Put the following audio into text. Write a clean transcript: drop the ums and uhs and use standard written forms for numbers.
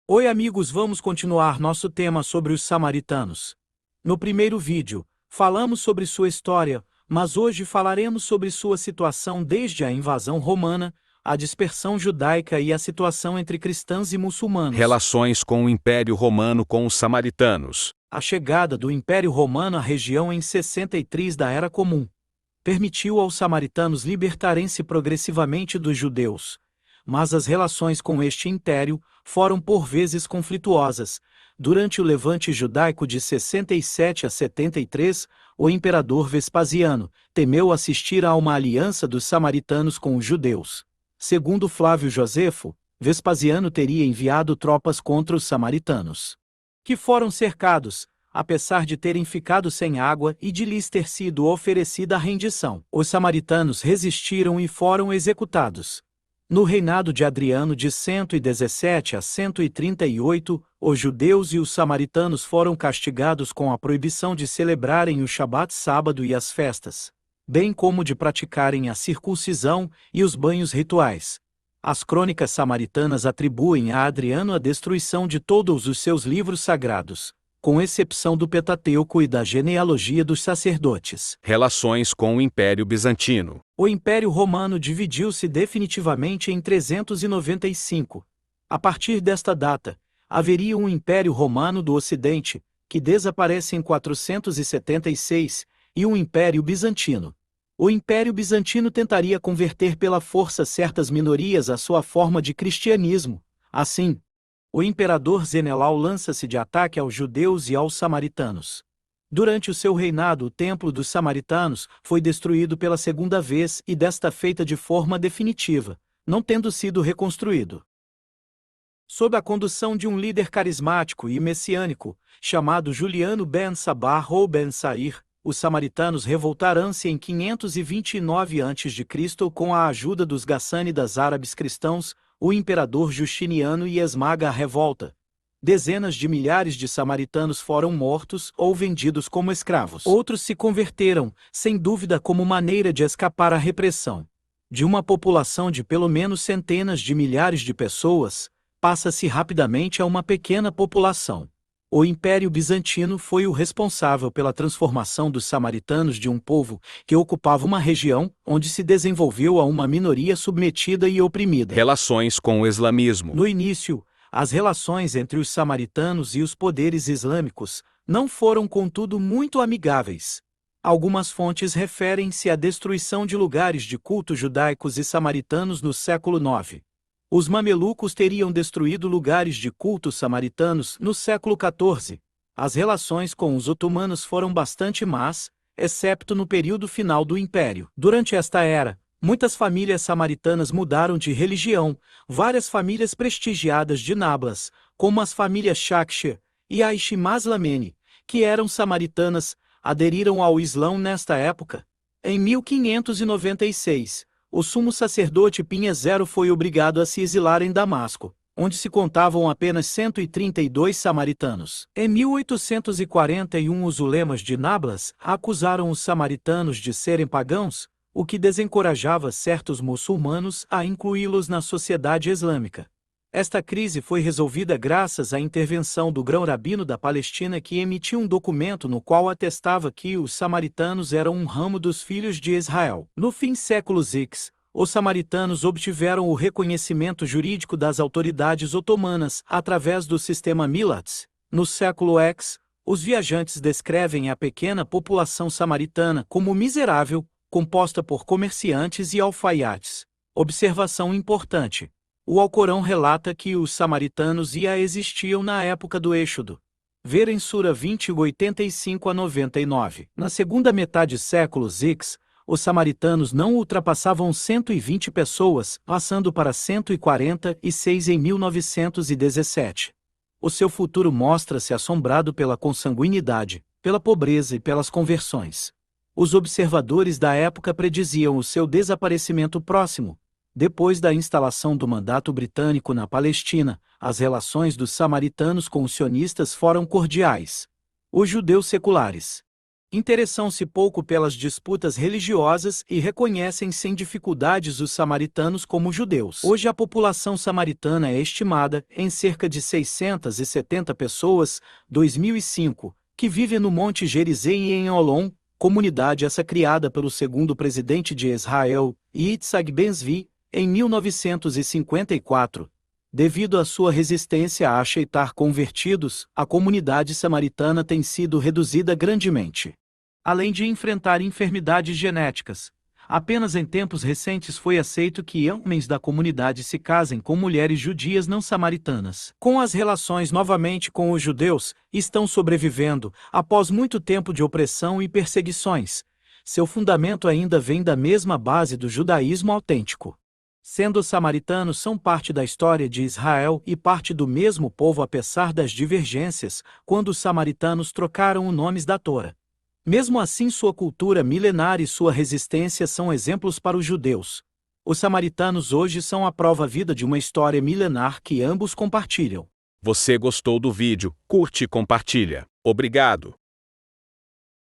Oi amigos, vamos continuar nosso tema sobre os samaritanos. No primeiro vídeo, falamos sobre sua história, mas hoje falaremos sobre sua situação desde a invasão romana, a dispersão judaica e a situação entre cristãos e muçulmanos. Relações com o Império Romano com os samaritanos. A chegada do Império Romano à região em 63 da Era Comum permitiu aos samaritanos libertarem-se progressivamente dos judeus. Mas as relações com este império foram por vezes conflituosas. Durante o levante judaico de 67 a 73, o imperador Vespasiano temeu assistir a uma aliança dos samaritanos com os judeus. Segundo Flávio Josefo, Vespasiano teria enviado tropas contra os samaritanos, que foram cercados, apesar de terem ficado sem água e de lhes ter sido oferecida a rendição. Os samaritanos resistiram e foram executados. No reinado de Adriano de 117 a 138, os judeus e os samaritanos foram castigados com a proibição de celebrarem o Shabat sábado e as festas, bem como de praticarem a circuncisão e os banhos rituais. As crônicas samaritanas atribuem a Adriano a destruição de todos os seus livros sagrados, com exceção do Pentateuco e da genealogia dos sacerdotes. Relações com o Império Bizantino. O Império Romano dividiu-se definitivamente em 395. A partir desta data, haveria um Império Romano do Ocidente, que desaparece em 476, e um Império Bizantino. O Império Bizantino tentaria converter pela força certas minorias à sua forma de cristianismo. Assim, o imperador Zenelau lança-se de ataque aos judeus e aos samaritanos. Durante o seu reinado, o Templo dos Samaritanos foi destruído pela segunda vez e desta feita de forma definitiva, não tendo sido reconstruído. Sob a condução de um líder carismático e messiânico, chamado Juliano ben Sabah ou ben Sair, os samaritanos revoltaram-se em 529 a.C. com a ajuda dos gassânidas árabes cristãos. O imperador Justiniano e esmaga a revolta. Dezenas de milhares de samaritanos foram mortos ou vendidos como escravos. Outros se converteram, sem dúvida, como maneira de escapar à repressão. De uma população de pelo menos centenas de milhares de pessoas, passa-se rapidamente a uma pequena população. O Império Bizantino foi o responsável pela transformação dos samaritanos de um povo que ocupava uma região onde se desenvolveu a uma minoria submetida e oprimida. Relações com o islamismo. No início, as relações entre os samaritanos e os poderes islâmicos não foram, contudo, muito amigáveis. Algumas fontes referem-se à destruição de lugares de culto judaicos e samaritanos no século IX. Os mamelucos teriam destruído lugares de culto samaritanos no século XIV. As relações com os otomanos foram bastante más, excepto no período final do Império. Durante esta era, muitas famílias samaritanas mudaram de religião. Várias famílias prestigiadas de Nablas, como as famílias Shakshir e Aishimaz-Lameni, que eram samaritanas, aderiram ao Islão nesta época. Em 1596, o sumo sacerdote Pinhezero foi obrigado a se exilar em Damasco, onde se contavam apenas 132 samaritanos. Em 1841, os ulemas de Nablas acusaram os samaritanos de serem pagãos, o que desencorajava certos muçulmanos a incluí-los na sociedade islâmica. Esta crise foi resolvida graças à intervenção do grão-rabino da Palestina, que emitiu um documento no qual atestava que os samaritanos eram um ramo dos filhos de Israel. No fim século X, os samaritanos obtiveram o reconhecimento jurídico das autoridades otomanas através do sistema Milats. No século X, os viajantes descrevem a pequena população samaritana como miserável, composta por comerciantes e alfaiates. Observação importante: o Alcorão relata que os samaritanos já existiam na época do Êxodo. Ver em Sura 20, 85 a 99. Na segunda metade século X, os samaritanos não ultrapassavam 120 pessoas, passando para 146 em 1917. O seu futuro mostra-se assombrado pela consanguinidade, pela pobreza e pelas conversões. Os observadores da época prediziam o seu desaparecimento próximo. Depois da instalação do mandato britânico na Palestina, as relações dos samaritanos com os sionistas foram cordiais. Os judeus seculares interessam-se pouco pelas disputas religiosas e reconhecem sem dificuldades os samaritanos como judeus. Hoje a população samaritana é estimada em cerca de 670 pessoas, 2005, que vive no Monte Gerizim e em Olom, comunidade essa criada pelo segundo presidente de Israel, Yitzhak Ben-Zvi, em 1954. Devido à sua resistência a aceitar convertidos, a comunidade samaritana tem sido reduzida grandemente. Além de enfrentar enfermidades genéticas, apenas em tempos recentes foi aceito que homens da comunidade se casem com mulheres judias não samaritanas. Com as relações novamente com os judeus, estão sobrevivendo, após muito tempo de opressão e perseguições. Seu fundamento ainda vem da mesma base do judaísmo autêntico. Sendo os samaritanos são parte da história de Israel e parte do mesmo povo apesar das divergências, quando os samaritanos trocaram os nomes da Tora. Mesmo assim, sua cultura milenar e sua resistência são exemplos para os judeus. Os samaritanos hoje são a prova viva de uma história milenar que ambos compartilham. Você gostou do vídeo? Curte e compartilha. Obrigado.